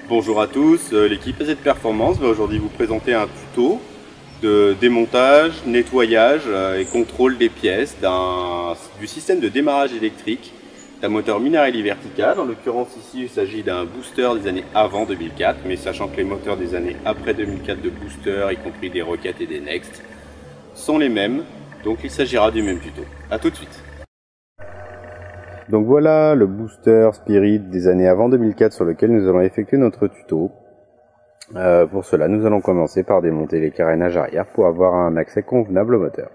Bonjour à tous, l'équipe AZ Performance va aujourd'hui vous présenter un tuto de démontage, nettoyage et contrôle des pièces du système de démarrage électrique d'un moteur Minarelli vertical. En l'occurrence ici il s'agit d'un booster des années avant 2004, mais sachant que les moteurs des années après 2004 de booster, y compris des Rocket et des Next, sont les mêmes, donc il s'agira du même tuto. A tout de suite. Donc voilà le booster Spirit des années avant 2004 sur lequel nous allons effectuer notre tuto. Pour cela, nous allons commencer par démonter les carénages arrière pour avoir un accès convenable au moteur.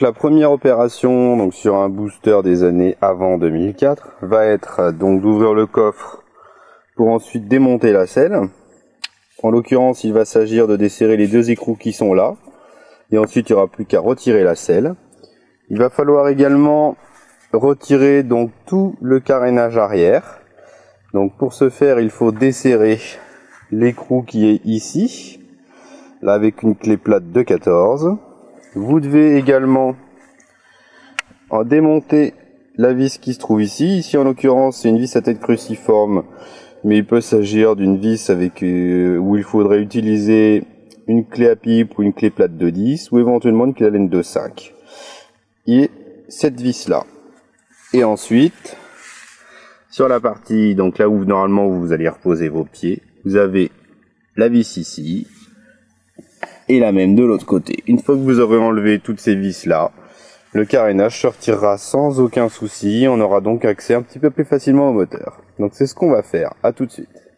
La première opération donc sur un booster des années avant 2004 va être donc d'ouvrir le coffre pour ensuite démonter la selle. En l'occurrence, il va s'agir de desserrer les deux écrous qui sont là. Et ensuite, il n'y aura plus qu'à retirer la selle. Il va falloir également retirer donc tout le carénage arrière. Donc pour ce faire, il faut desserrer l'écrou qui est ici, là avec une clé plate de 14. Vous devez également en démonter la vis qui se trouve ici. Ici en l'occurrence c'est une vis à tête cruciforme, mais il peut s'agir d'une vis avec où il faudrait utiliser une clé à pipe ou une clé plate de 10 ou éventuellement une clé à laine de 5. Et cette vis là. Et ensuite, sur la partie, donc là où normalement vous allez reposer vos pieds, vous avez la vis ici, et la même de l'autre côté. Une fois que vous aurez enlevé toutes ces vis là, le carénage sortira sans aucun souci, on aura donc accès un petit peu plus facilement au moteur. Donc c'est ce qu'on va faire, à tout de suite.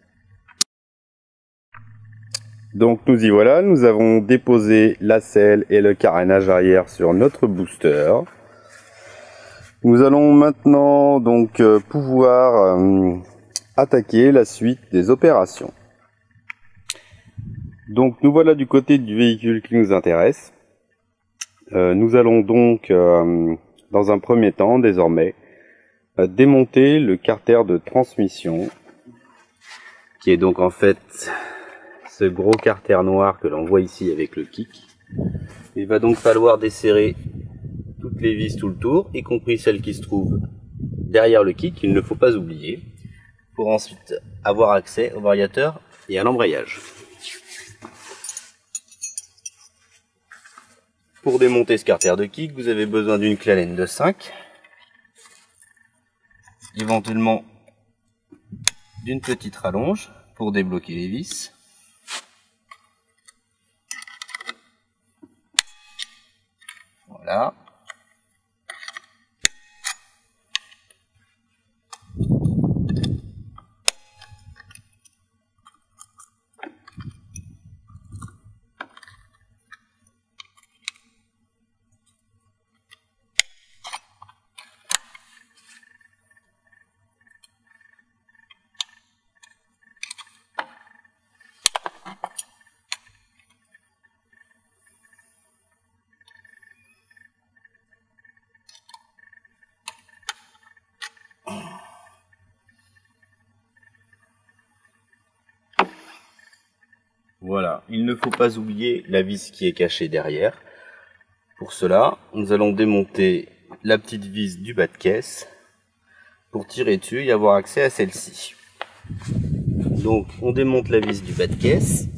Donc nous y voilà, nous avons déposé la selle et le carénage arrière sur notre booster. Nous allons maintenant donc pouvoir attaquer la suite des opérations. Donc nous voilà du côté du véhicule qui nous intéresse. Nous allons donc dans un premier temps désormais démonter le carter de transmission, qui est donc en fait ce gros carter noir que l'on voit ici avec le kick. Il va donc falloir desserrer toutes les vis tout le tour, y compris celles qui se trouvent derrière le kick, il ne faut pas oublier, pour ensuite avoir accès au variateur et à l'embrayage. Pour démonter ce carter de kick, vous avez besoin d'une clé à laine de 5, éventuellement d'une petite rallonge pour débloquer les vis. Voilà. Voilà, il ne faut pas oublier la vis qui est cachée derrière. Pour cela, nous allons démonter la petite vis du bas de caisse pour tirer dessus et avoir accès à celle-ci. Donc on démonte la vis du bas de caisse.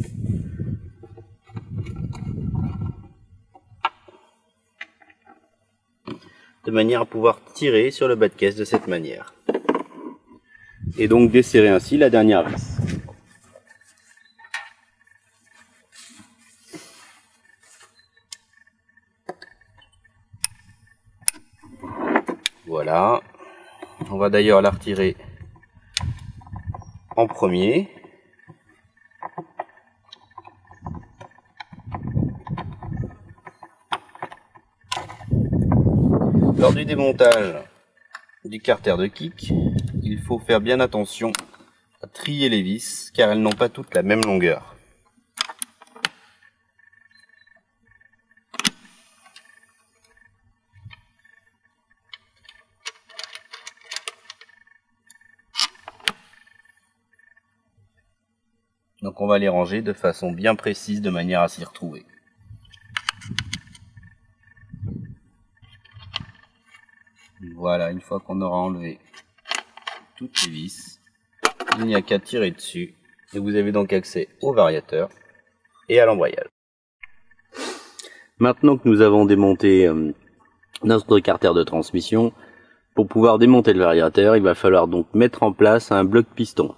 De manière à pouvoir tirer sur le bas de caisse de cette manière. Et donc desserrer ainsi la dernière vis. Voilà, on va d'ailleurs la retirer en premier. Lors du démontage du carter de kick, il faut faire bien attention à trier les vis car elles n'ont pas toutes la même longueur. Donc on va les ranger de façon bien précise de manière à s'y retrouver. Voilà, une fois qu'on aura enlevé toutes les vis, il n'y a qu'à tirer dessus et vous avez donc accès au variateur et à l'embrayage. Maintenant que nous avons démonté notre carter de transmission, pour pouvoir démonter le variateur, il va falloir donc mettre en place un bloc piston.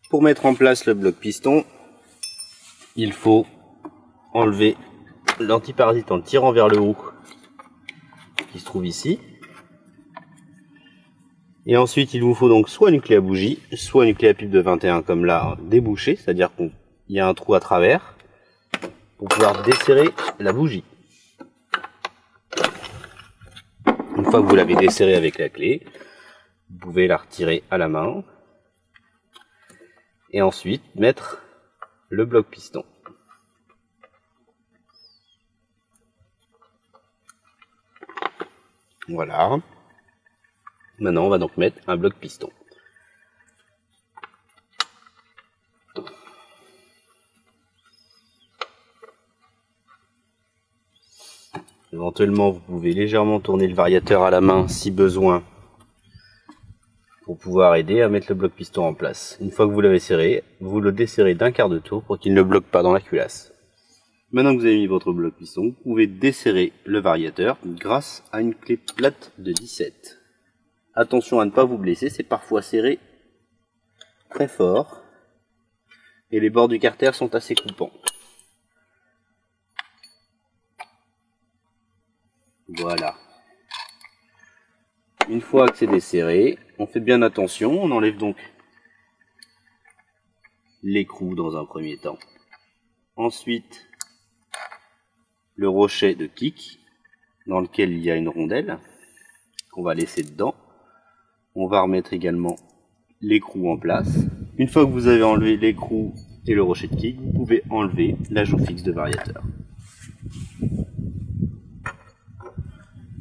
Pour mettre en place le bloc piston, il faut enlever l'antiparasite en le tirant vers le haut qui se trouve ici. Et ensuite, il vous faut donc soit une clé à bougie, soit une clé à pipe de 21 comme là, débouchée, c'est-à-dire qu'il y a un trou à travers pour pouvoir desserrer la bougie. Une fois que vous l'avez desserrée avec la clé, vous pouvez la retirer à la main et ensuite mettre le bloc piston. Voilà. Maintenant, on va donc mettre un bloc piston. Éventuellement, vous pouvez légèrement tourner le variateur à la main si besoin pour pouvoir aider à mettre le bloc piston en place. Une fois que vous l'avez serré, vous le desserrez d'un quart de tour pour qu'il ne bloque pas dans la culasse. Maintenant que vous avez mis votre bloc piston, vous pouvez desserrer le variateur grâce à une clé plate de 17. Attention à ne pas vous blesser, c'est parfois serré très fort et les bords du carter sont assez coupants. Voilà. Une fois que c'est desserré, on fait bien attention, on enlève donc l'écrou dans un premier temps. Ensuite, le rochet de kick dans lequel il y a une rondelle qu'on va laisser dedans. On va remettre également l'écrou en place. Une fois que vous avez enlevé l'écrou et le rocher de kick, vous pouvez enlever l'ajout fixe de variateur.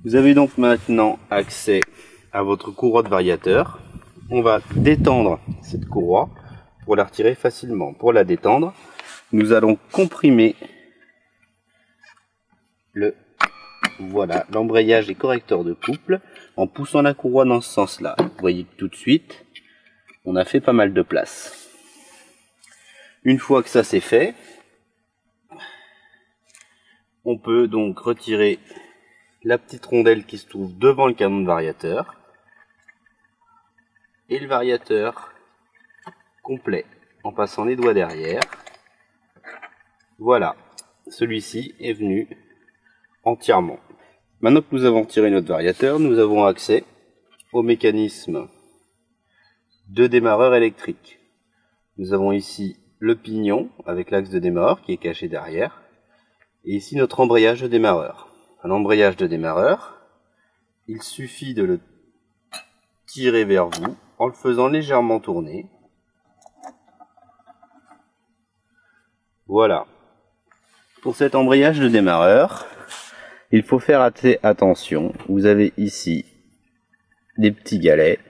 Vous avez donc maintenant accès à votre courroie de variateur. On va détendre cette courroie pour la retirer facilement. Pour la détendre, nous allons comprimer l'embrayage et correcteur de couple en poussant la courroie dans ce sens-là. Vous voyez que tout de suite, on a fait pas mal de place. Une fois que ça c'est fait, on peut donc retirer la petite rondelle qui se trouve devant le canon de variateur et le variateur complet en passant les doigts derrière. Voilà, celui-ci est venu entièrement. Maintenant que nous avons retiré notre variateur, nous avons accès au mécanisme de démarreur électrique. Nous avons ici le pignon avec l'axe de démarreur qui est caché derrière et ici notre embrayage de démarreur. Un embrayage de démarreur, il suffit de le tirer vers vous en le faisant légèrement tourner. Voilà. Pour cet embrayage de démarreur, il faut faire attention. Vous avez ici des petits galets.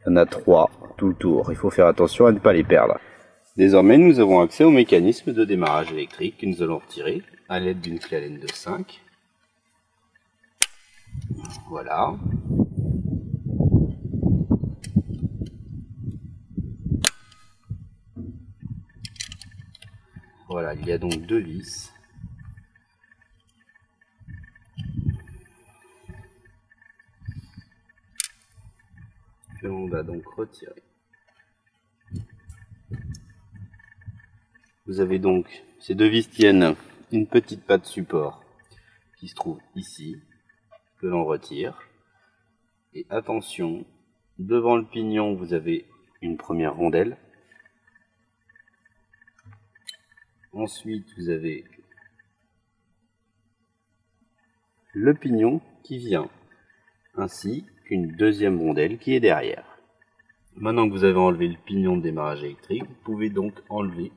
Il y en a 3 tout le tour. Il faut faire attention à ne pas les perdre. Désormais, nous avons accès au mécanisme de démarrage électrique que nous allons retirer à l'aide d'une clé Allen de 5. Voilà. Voilà, il y a donc 2 vis. Que l'on va donc retirer. Vous avez donc, ces 2 vis tiennent une petite patte support qui se trouve ici, que l'on retire. Et attention, devant le pignon, vous avez une première rondelle. Ensuite, vous avez le pignon qui vient, ainsi qu'une deuxième rondelle qui est derrière. Maintenant que vous avez enlevé le pignon de démarrage électrique, vous pouvez donc enlever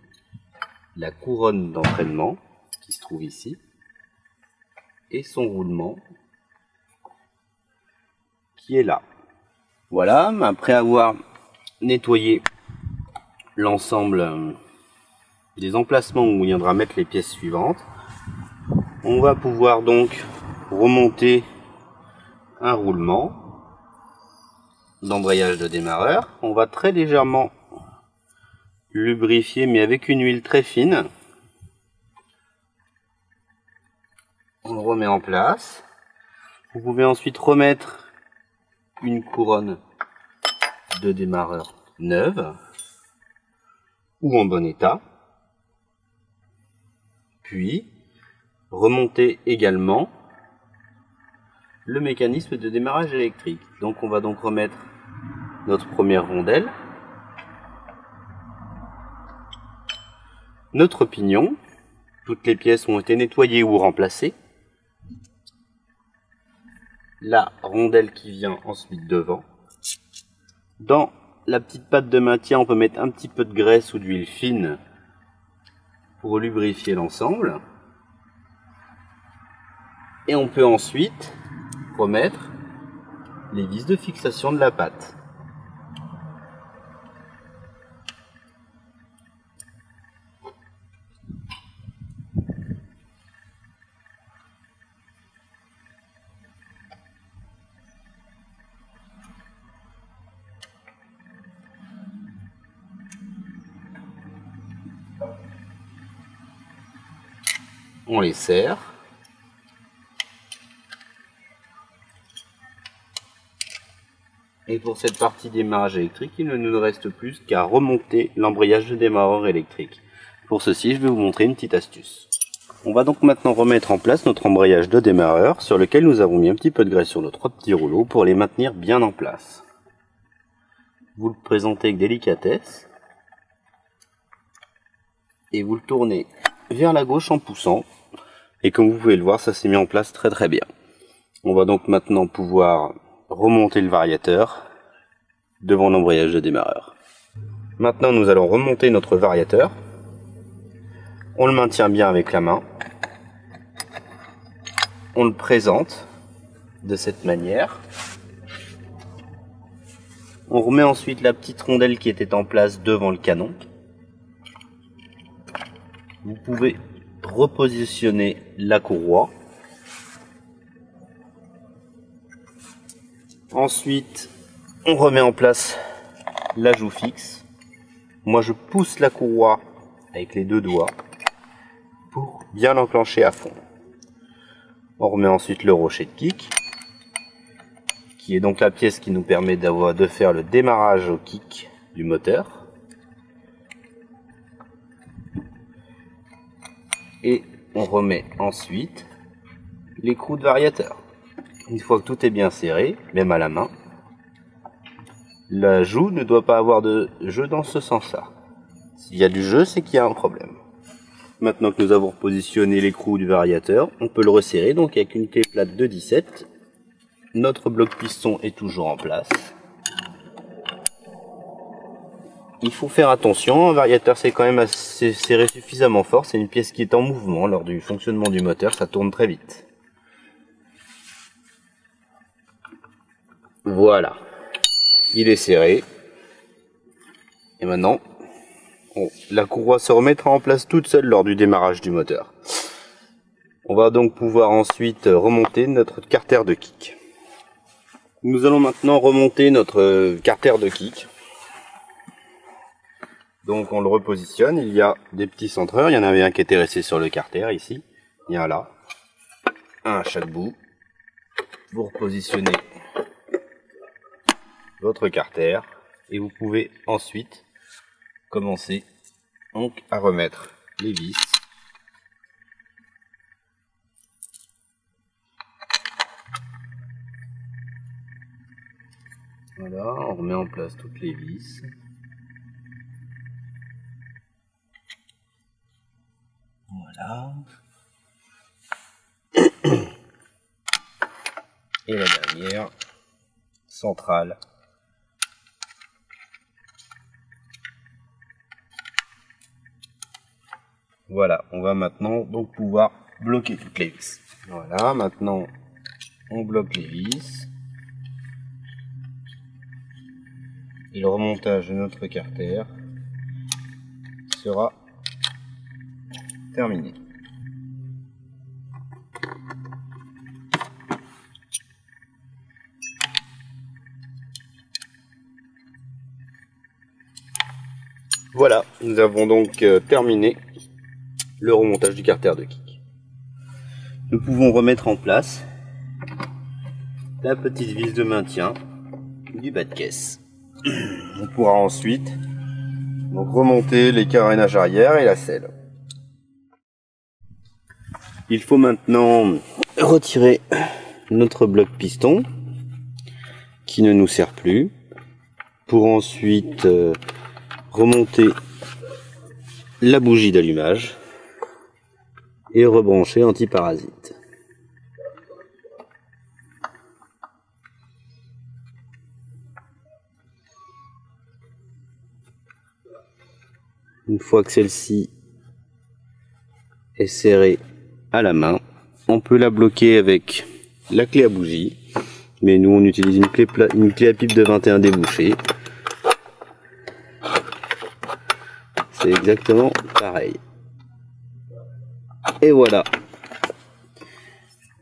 la couronne d'entraînement qui se trouve ici et son roulement qui est là. Voilà, après avoir nettoyé l'ensemble des emplacements où on viendra mettre les pièces suivantes, on va pouvoir donc remonter un roulement d'embrayage de démarreur. On va très légèrement lubrifier, mais avec une huile très fine. On le remet en place. Vous pouvez ensuite remettre une couronne de démarreur neuve ou en bon état. Puis remonter également le mécanisme de démarrage électrique. Donc on va donc remettre notre première rondelle, notre pignon, toutes les pièces ont été nettoyées ou remplacées, la rondelle qui vient ensuite devant. Dans la petite patte de maintien, on peut mettre un petit peu de graisse ou d'huile fine pour lubrifier l'ensemble. Et on peut ensuite remettre les vis de fixation de la patte. On les serre. Et pour cette partie démarrage électrique, il ne nous reste plus qu'à remonter l'embrayage de démarreur électrique. Pour ceci, je vais vous montrer une petite astuce. On va donc maintenant remettre en place notre embrayage de démarreur sur lequel nous avons mis un petit peu de graisse sur nos 3 petits rouleaux pour les maintenir bien en place. Vous le présentez avec délicatesse et vous le tournez vers la gauche en poussant. Et comme vous pouvez le voir, ça s'est mis en place très très bien. On va donc maintenant pouvoir remonter le variateur devant l'embrayage de démarreur. Maintenant, nous allons remonter notre variateur. On le maintient bien avec la main. On le présente de cette manière. On remet ensuite la petite rondelle qui était en place devant le canon. Vous pouvez repositionner la courroie. Ensuite, on remet en place l'ajout fixe. Moi, je pousse la courroie avec les 2 doigts pour bien l'enclencher à fond. On remet ensuite le rocher de kick, qui est donc la pièce qui nous permet de faire le démarrage au kick du moteur. Et on remet ensuite l'écrou de variateur. Une fois que tout est bien serré, même à la main, la joue ne doit pas avoir de jeu dans ce sens-là. S'il y a du jeu, c'est qu'il y a un problème. Maintenant que nous avons positionné l'écrou du variateur, on peut le resserrer donc avec une clé plate de 17. Notre bloc piston est toujours en place. Il faut faire attention, un variateur c'est quand même assez serré suffisamment fort, c'est une pièce qui est en mouvement lors du fonctionnement du moteur, ça tourne très vite. Voilà, il est serré. Et maintenant, la courroie se remettra en place toute seule lors du démarrage du moteur. On va donc pouvoir ensuite remonter notre carter de kick. Nous allons maintenant remonter notre carter de kick. Donc on le repositionne, il y a des petits centreurs, il y en avait un qui était resté sur le carter ici, il y en a là, un à chaque bout. Vous repositionnez votre carter et vous pouvez ensuite commencer donc à remettre les vis. Voilà, on remet en place toutes les vis. Voilà. Et la dernière, centrale. Voilà, on va maintenant donc pouvoir bloquer toutes les vis. Voilà, maintenant on bloque les vis. Et le remontage de notre carter sera terminé. Voilà, nous avons donc terminé le remontage du carter de kick. Nous pouvons remettre en place la petite vis de maintien du bas de caisse. On pourra ensuite donc remonter les carénages arrière et la selle. Il faut maintenant retirer notre bloc piston qui ne nous sert plus pour ensuite remonter la bougie d'allumage et rebrancher l'antiparasite. Une fois que celle-ci est serrée à la main, on peut la bloquer avec la clé à bougie, mais nous on utilise une clé à pipe de 21 débouchée. C'est exactement pareil. Et voilà,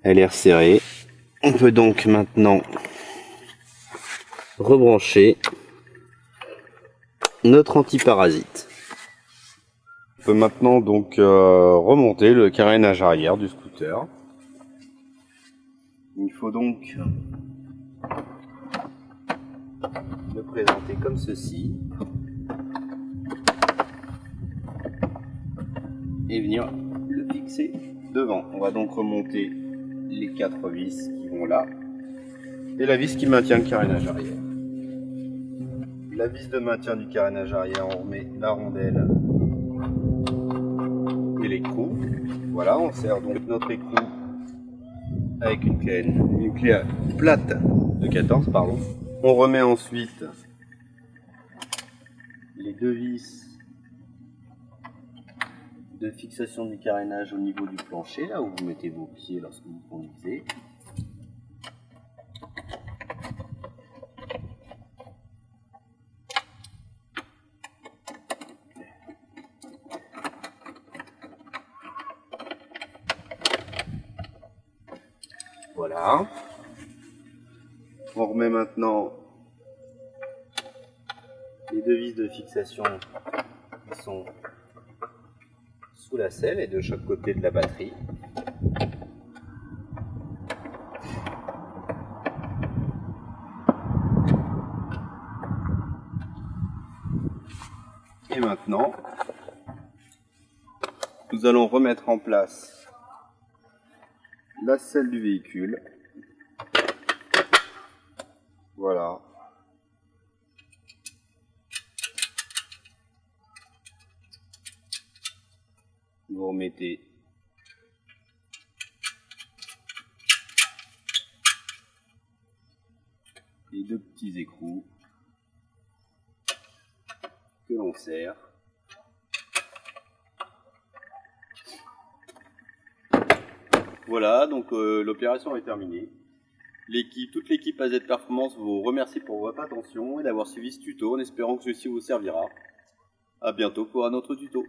elle est resserrée. On peut donc maintenant rebrancher notre antiparasite. On peut maintenant donc remonter le carénage arrière du scooter. Il faut donc le présenter comme ceci et venir le fixer devant. On va donc remonter les 4 vis qui vont là et la vis qui maintient le carénage arrière. La vis de maintien du carénage arrière, on remet la rondelle et l'écrou. Voilà, on serre donc notre écrou avec une clé plate de 14, pardon. On remet ensuite les 2 vis de fixation du carénage au niveau du plancher, là où vous mettez vos pieds lorsque vous conduisez. Voilà. On remet maintenant les 2 vis de fixation qui sont sous la selle et de chaque côté de la batterie. Et maintenant, nous allons remettre en place la selle du véhicule. Voilà. Vous remettez les 2 petits écrous que l'on serre. Voilà, donc l'opération est terminée. Toute l'équipe AZ Performance vous remercie pour votre attention et d'avoir suivi ce tuto en espérant que ceci vous servira. A bientôt pour un autre tuto.